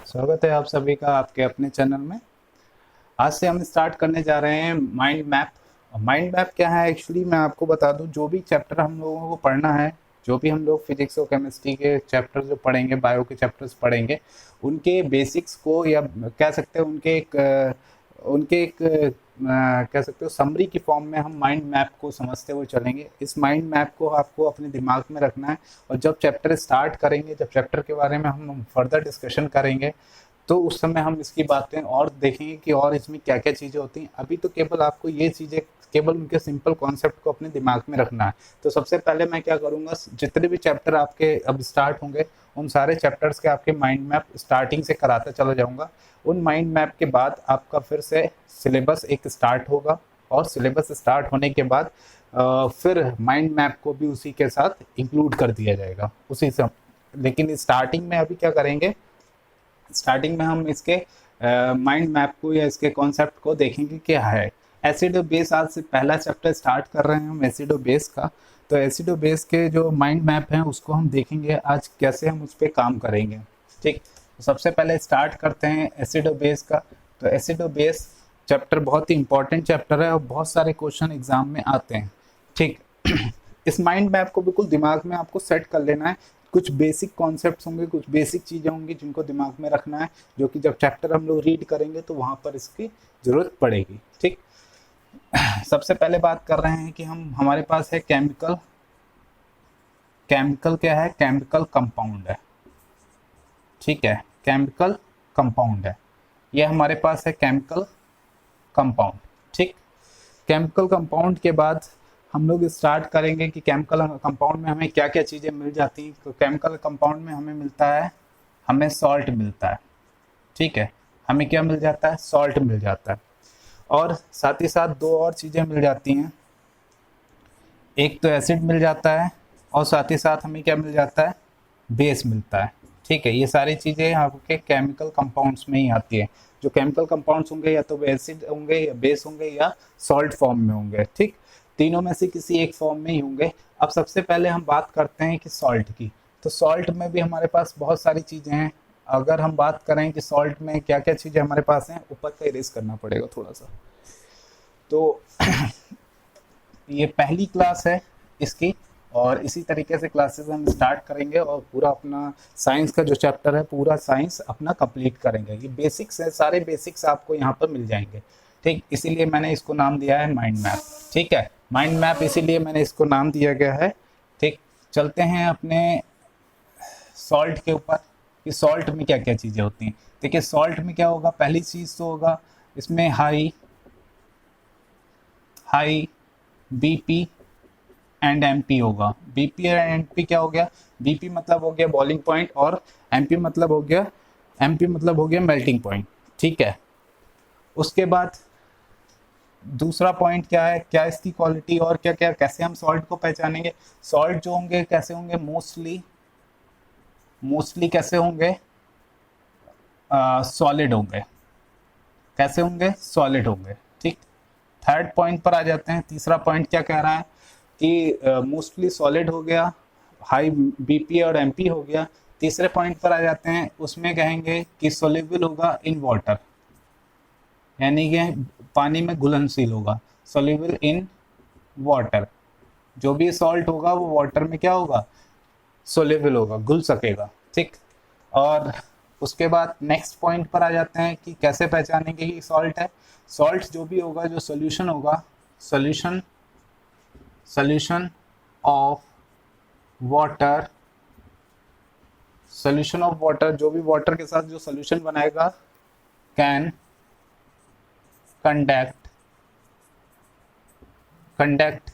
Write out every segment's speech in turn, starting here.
स्वागत है आप सभी का आपके अपने चैनल में। आज से हम स्टार्ट करने जा रहे हैं माइंड मैप। माइंड मैप क्या है एक्चुअली मैं आपको बता दूं, जो भी चैप्टर हम लोगों को पढ़ना है, जो भी हम लोग फिजिक्स और केमिस्ट्री के चैप्टर जो पढ़ेंगे, बायो के चैप्टर्स पढ़ेंगे, उनके बेसिक्स को या कह सकते हैं उनके एक कह सकते हो समरी की फॉर्म में हम माइंड मैप को समझते हुए चलेंगे। इस माइंड मैप को आपको अपने दिमाग में रखना है और जब चैप्टर स्टार्ट करेंगे, जब चैप्टर के बारे में हम फर्दर डिस्कशन करेंगे, तो उस समय हम इसकी बातें और देखेंगे कि और इसमें क्या क्या चीज़ें होती हैं। अभी तो केवल आपको ये चीज़ें, केवल उनके सिंपल कॉन्सेप्ट को अपने दिमाग में रखना है। तो सबसे पहले मैं क्या करूँगा, जितने भी चैप्टर आपके अब स्टार्ट होंगे, उन सारे चैप्टर्स के आपके माइंड मैप स्टार्टिंग से कराता चला जाऊँगा। उन माइंड मैप के बाद आपका फिर से सिलेबस एक स्टार्ट होगा और सिलेबस स्टार्ट होने के बाद फिर माइंड मैप को भी उसी के साथ इंक्लूड कर दिया जाएगा उसी से। लेकिन स्टार्टिंग में अभी क्या करेंगे, स्टार्टिंग में हम इसके माइंड मैप को या इसके कॉन्सेप्ट को देखेंगे क्या है। एसिड और बेस, आज से पहला चैप्टर स्टार्ट कर रहे हैं हम एसिड और बेस का। तो एसिड और बेस के जो माइंड मैप हैं उसको हम देखेंगे आज कैसे हम उस पर काम करेंगे। ठीक, तो सबसे पहले स्टार्ट करते हैं एसिड और बेस का। तो एसिड और बेस चैप्टर बहुत ही इंपॉर्टेंट चैप्टर है और बहुत सारे क्वेश्चन एग्जाम में आते हैं। ठीक इस माइंड मैप को बिल्कुल दिमाग में आपको सेट कर लेना है। कुछ बेसिक कॉन्सेप्ट्स होंगे, कुछ बेसिक चीज़ें होंगी जिनको दिमाग में रखना है, जो कि जब चैप्टर हम लोग रीड करेंगे तो वहाँ पर इसकी ज़रूरत पड़ेगी। ठीक, सबसे पहले बात कर रहे हैं कि हमारे पास है केमिकल। केमिकल क्या है? केमिकल कंपाउंड है। ठीक है, केमिकल कंपाउंड है, ये हमारे पास है केमिकल कंपाउंड। ठीक, केमिकल कंपाउंड के बाद हम लोग स्टार्ट करेंगे कि केमिकल कंपाउंड में हमें क्या क्या चीज़ें मिल जाती हैं। तो केमिकल कंपाउंड में हमें मिलता है, हमें सॉल्ट मिलता है। ठीक है, हमें क्या मिल जाता है? सॉल्ट मिल जाता है। और साथ ही साथ दो और चीज़ें मिल जाती हैं, एक तो एसिड मिल जाता है और साथ ही साथ हमें क्या मिल जाता है? बेस मिलता है। ठीक है, ये सारी चीज़ें आपके केमिकल कंपाउंड्स में ही आती है। जो केमिकल कंपाउंड्स होंगे या तो एसिड होंगे या बेस होंगे या सॉल्ट फॉर्म में होंगे। ठीक, तीनों में से किसी एक फॉर्म में ही होंगे। अब सबसे पहले हम बात करते हैं कि सॉल्ट की। तो सॉल्ट में भी हमारे पास बहुत सारी चीज़ें हैं। अगर हम बात करें कि सॉल्ट में क्या क्या चीज़ें हमारे पास हैं, ऊपर का इरेज करना पड़ेगा थोड़ा सा। तो ये पहली क्लास है इसकी, और इसी तरीके से क्लासेस हम स्टार्ट करेंगे और पूरा अपना साइंस का जो चैप्टर है, पूरा साइंस अपना कंप्लीट करेंगे। ये बेसिक्स है, सारे बेसिक्स आपको यहाँ पर मिल जाएंगे। ठीक, इसीलिए मैंने इसको नाम दिया है माइंड मैप। ठीक है, माइंड मैप इसीलिए मैंने इसको नाम दिया गया है। ठीक, चलते हैं अपने सॉल्ट के ऊपर कि सॉल्ट में क्या क्या चीज़ें होती हैं। देखिए, सॉल्ट में क्या होगा, पहली चीज़ तो होगा इसमें हाई बीपी एंड एमपी होगा। बीपी और एमपी क्या हो गया? बीपी मतलब हो गया बॉइलिंग पॉइंट और एमपी मतलब हो गया मेल्टिंग पॉइंट। ठीक है, उसके बाद दूसरा पॉइंट क्या है, क्या इसकी क्वालिटी और क्या क्या, कैसे हम सॉल्ट को पहचानेंगे। सॉल्ट जो होंगे कैसे होंगे? मोस्टली कैसे होंगे? सॉलिड होंगे। कैसे होंगे? सॉलिड होंगे। ठीक, थर्ड पॉइंट पर आ जाते हैं। तीसरा पॉइंट क्या कह रहा है कि मोस्टली सॉलिड हो गया, हाई बीपी और एमपी हो गया। तीसरे पॉइंट पर आ जाते हैं, उसमें कहेंगे कि सोल्यूबल होगा इन वाटर, यानी कि पानी में घुलनशील होगा। सोल्यूबल इन वाटर, जो भी सॉल्ट होगा वो वाटर में क्या होगा? सोल्यूबल होगा, घुल सकेगा। ठीक, और उसके बाद नेक्स्ट पॉइंट पर आ जाते हैं कि कैसे पहचानेंगे कि सॉल्ट है। सॉल्ट जो भी होगा, जो सोल्यूशन होगा, solution of water, solution of water, जो भी वाटर के साथ जो सोल्यूशन बनाएगा, कैन कंडक्ट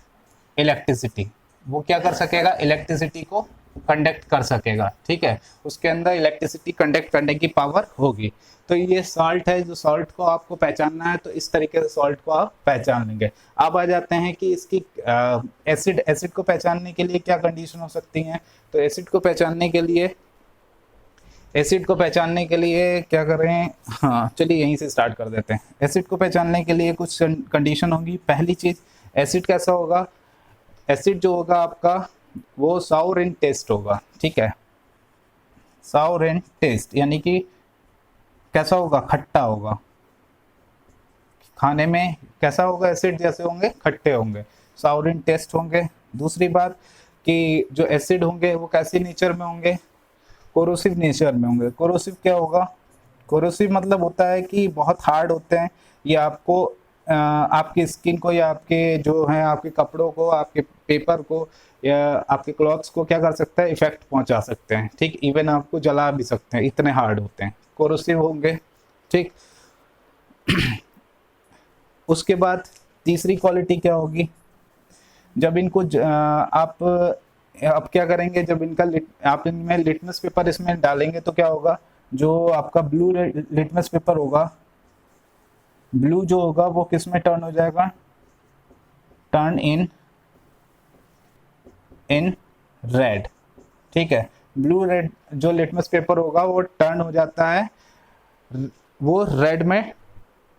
इलेक्ट्रिसिटी। वो क्या कर सकेगा? इलेक्ट्रिसिटी को कंडक्ट कर सकेगा। ठीक है, उसके अंदर इलेक्ट्रिसिटी कंडक्ट करने की पावर होगी। तो ये सॉल्ट है। जो सॉल्ट को आपको पहचानना है तो इस तरीके से सॉल्ट को आप पहचान लेंगे। अब आ जाते हैं कि इसकी एसिड को पहचानने के लिए क्या कंडीशन हो सकती हैं। तो एसिड को पहचानने के लिए क्या करें? हाँ, चलिए यहीं से स्टार्ट कर देते हैं। एसिड को पहचानने के लिए कुछ कंडीशन होगी। पहली चीज़, एसिड कैसा होगा? एसिड जो होगा आपका वो साउर इन टेस्ट होगा। ठीक है, साउर इन टेस्ट, यानी कि कैसा होगा, खट्टा होगा, खाने में कैसा होगा, एसिड जैसे होंगे, खट्टे होंगे, साउर इन टेस्ट होंगे। दूसरी बात कि जो एसिड होंगे वो कैसे नेचर में होंगे, कोरोसिव नेचर में होंगे। कोरोसिव क्या होगा, कोरोसिव मतलब होता है कि बहुत हार्ड होते हैं, ये आपको आपकी स्किन को या आपके जो है आपके कपड़ों को, आपके पेपर को या आपके क्लॉथ्स को क्या कर सकता है, इफेक्ट पहुंचा सकते हैं, ठीक, इवन आपको जला भी सकते हैं, इतने हार्ड होते हैं, कोरोसिव होंगे, ठीक। उसके बाद तीसरी क्वालिटी क्या होगी, जब इनको आप क्या करेंगे, जब इनका आप इनमें लिटमस पेपर इसमें डालेंगे तो क्या होगा, जो आपका ब्लू लिटमस पेपर होगा, ब्लू जो होगा वो किस में टर्न हो जाएगा, टर्न इन रेड, ठीक है। ब्लू रेड जो लिटमस पेपर होगा वो टर्न हो जाता है, वो रेड में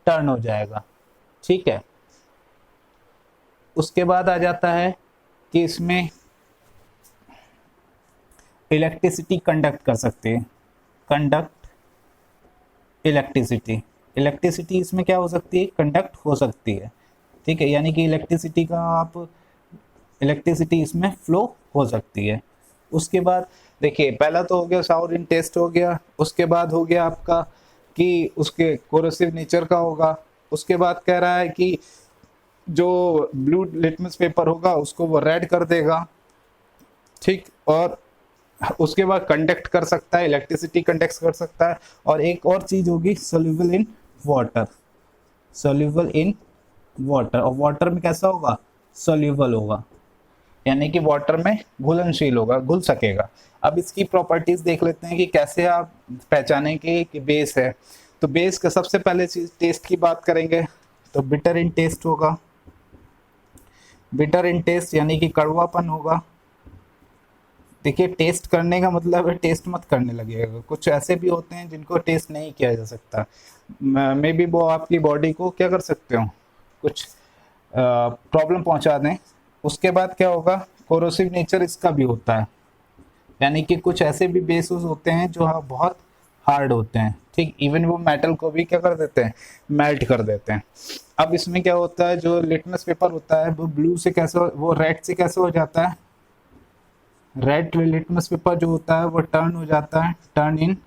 टर्न हो जाएगा, ठीक है। उसके बाद आ जाता है कि इसमें इलेक्ट्रिसिटी कंडक्ट कर सकते हैं, कंडक्ट इलेक्ट्रिसिटी, इलेक्ट्रिसिटी इसमें क्या हो सकती है, कंडक्ट हो सकती है, ठीक है, यानी कि इलेक्ट्रिसिटी इसमें फ्लो हो सकती है। उसके बाद देखिए, पहला तो हो गया साउर इन टेस्ट हो गया, उसके बाद हो गया आपका कि उसके कोरोसिव नेचर का होगा, उसके बाद कह रहा है कि जो ब्लू लिटमस पेपर होगा उसको वो रेड कर देगा, ठीक, और उसके बाद कंडक्ट कर सकता है, इलेक्ट्रिसिटी कंडक्ट कर सकता है। और एक और चीज होगी soluble in water, soluble in water, और वाटर में कैसा होगा, सोल्यूबल होगा, यानी कि वाटर में घुलनशील होगा, घुल सकेगा। अब इसकी प्रॉपर्टीज देख लेते हैं कि कैसे आप पहचानेंगे कि बेस है। तो बेस का सबसे पहले चीज टेस्ट की बात करेंगे, तो बिटर इन टेस्ट होगा, बिटर इन टेस्ट यानी कि कड़वापन होगा। देखिए, टेस्ट करने का मतलब है टेस्ट मत करने लगेगा, कुछ ऐसे भी होते हैं जिनको टेस्ट नहीं किया जा सकता, मे बी वो आपकी बॉडी को क्या कर सकते हो, कुछ प्रॉब्लम पहुंचा दें। उसके बाद क्या होगा, कोरोसिव नेचर इसका भी होता है, यानी कि कुछ ऐसे भी बेसेस होते हैं जो बहुत हार्ड होते हैं, ठीक, इवन वो मेटल को भी क्या कर देते हैं, मेल्ट कर देते हैं। अब इसमें क्या होता है, जो लिटमस पेपर होता है वो ब्लू से कैसे, वो रेड से कैसे हो जाता है, रेड लिटमस पेपर जो होता है वो टर्न हो जाता है, टर्न इन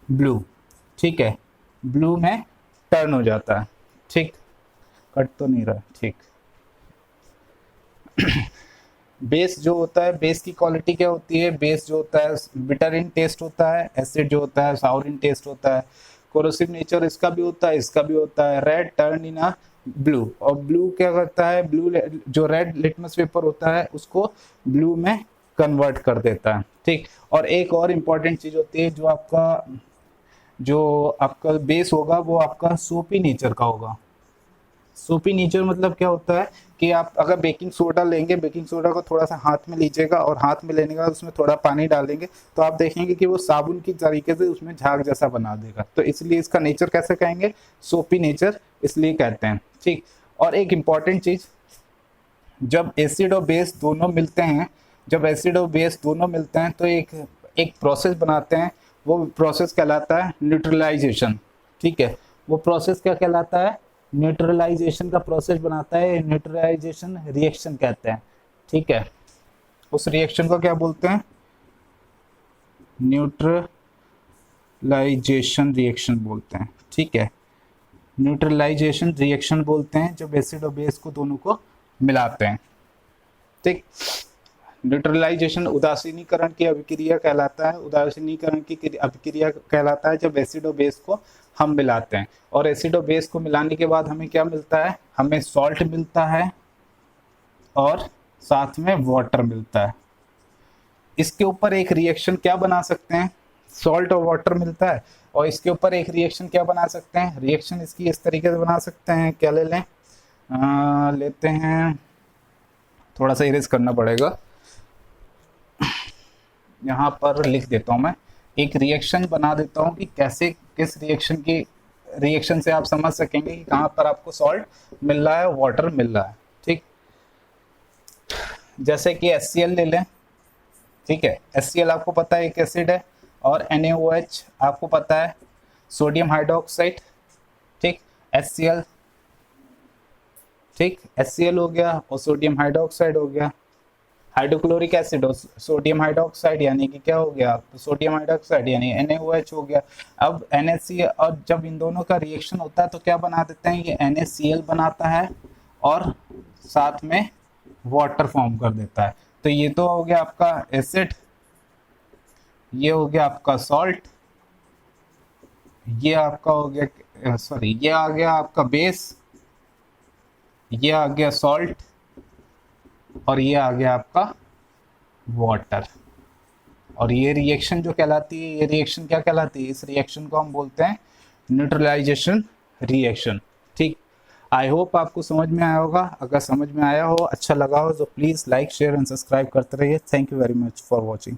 ब्लू, ठीक है, ब्लू में टर्न हो जाता है, ठीक, कट तो नहीं रहा, ठीक। बेस जो होता है, बेस की क्वालिटी क्या होती है, बेस जो होता है बिटर इन टेस्ट होता है, एसिड जो होता है साउर इन टेस्ट होता है, कोरोसिव नेचर इसका भी होता है, इसका भी होता है, red turn in a blue, और ब्लू क्या करता है, ब्लू जो रेड लिटमस पेपर होता है उसको ब्लू में कन्वर्ट कर देता है, ठीक। और एक और इम्पॉर्टेंट चीज होती है, जो आपका बेस होगा वो आपका सोपी नेचर का होगा। सोपी नेचर मतलब क्या होता है कि आप अगर बेकिंग सोडा लेंगे, बेकिंग सोडा को थोड़ा सा हाथ में लीजिएगा और हाथ में लेने के बाद उसमें थोड़ा पानी डालेंगे तो आप देखेंगे कि वो साबुन की तरीके से उसमें झाग जैसा बना देगा, तो इसलिए इसका नेचर कैसे कहेंगे, सोपी नेचर इसलिए कहते हैं, ठीक। और एक इम्पॉर्टेंट चीज, जब एसिड और बेस दोनों मिलते हैं, जब एसिड और बेस दोनों मिलते हैं तो एक प्रोसेस बनाते हैं, वो प्रोसेस कहलाता है न्यूट्रलाइजेशन, ठीक है। वो प्रोसेस क्या कहलाता है, न्यूट्रलाइजेशन का प्रोसेस बनाता है, न्यूट्रलाइजेशन रिएक्शन कहते हैं, ठीक है। उस रिएक्शन को क्या बोलते हैं, न्यूट्रलाइजेशन रिएक्शन बोलते हैं, ठीक है, न्यूट्रलाइजेशन रिएक्शन बोलते हैं जब एसिड और बेस को दोनों को मिलाते हैं, ठीक। न्यूट्रलाइजेशन उदासीनीकरण की अभिक्रिया कहलाता है, उदासीनीकरण की अभिक्रिया कहलाता है जब एसिड और बेस को हम मिलाते हैं, और एसिड और बेस को मिलाने के बाद हमें क्या मिलता है, हमें सॉल्ट मिलता है और साथ में वाटर मिलता है। इसके ऊपर एक रिएक्शन क्या बना सकते हैं, सॉल्ट और वाटर मिलता है, और इसके ऊपर एक रिएक्शन क्या बना सकते हैं, रिएक्शन इसकी इस तरीके से बना सकते हैं, क्या ले लें, लेते हैं, थोड़ा सा इरेज करना पड़ेगा, यहाँ पर लिख देता हूँ मैं, एक रिएक्शन बना देता हूँ कि कैसे किस रिएक्शन से आप समझ सकेंगे कि कहाँ पर आपको सॉल्ट मिल रहा है, वाटर मिल रहा है, ठीक। जैसे कि HCl ले लें, ठीक है, HCl आपको पता है एक एसिड है, और NaOH आपको पता है सोडियम हाइड्रोक्साइड, ठीक, HCl, ठीक, HCl हो गया और सोडियम हाइड्रोक्साइड हो गया। हाइड्रोक्लोरिक एसिड और सोडियम हाइड्रोक्साइड यानी कि क्या हो गया, तो सोडियम हाइड्रोक्साइड यानी NaOH हो गया। अब NaCl, और जब इन दोनों का रिएक्शन होता है तो क्या बना देते हैं, ये NaCl बनाता है और साथ में वाटर फॉर्म कर देता है। तो ये तो हो गया आपका एसिड, ये हो गया आपका सॉल्ट, ये आपका हो गया सॉरी, ये आ गया आपका बेस, ये आ गया सॉल्ट और ये आ गया आपका वाटर। और ये रिएक्शन जो कहलाती है, ये रिएक्शन क्या कहलाती है, इस रिएक्शन को हम बोलते हैं न्यूट्रलाइजेशन रिएक्शन। ठीक, आई होप आपको समझ में आया होगा। अगर समझ में आया हो, अच्छा लगा हो, तो please like, share and subscribe करते रहिए। Thank you very much for watching.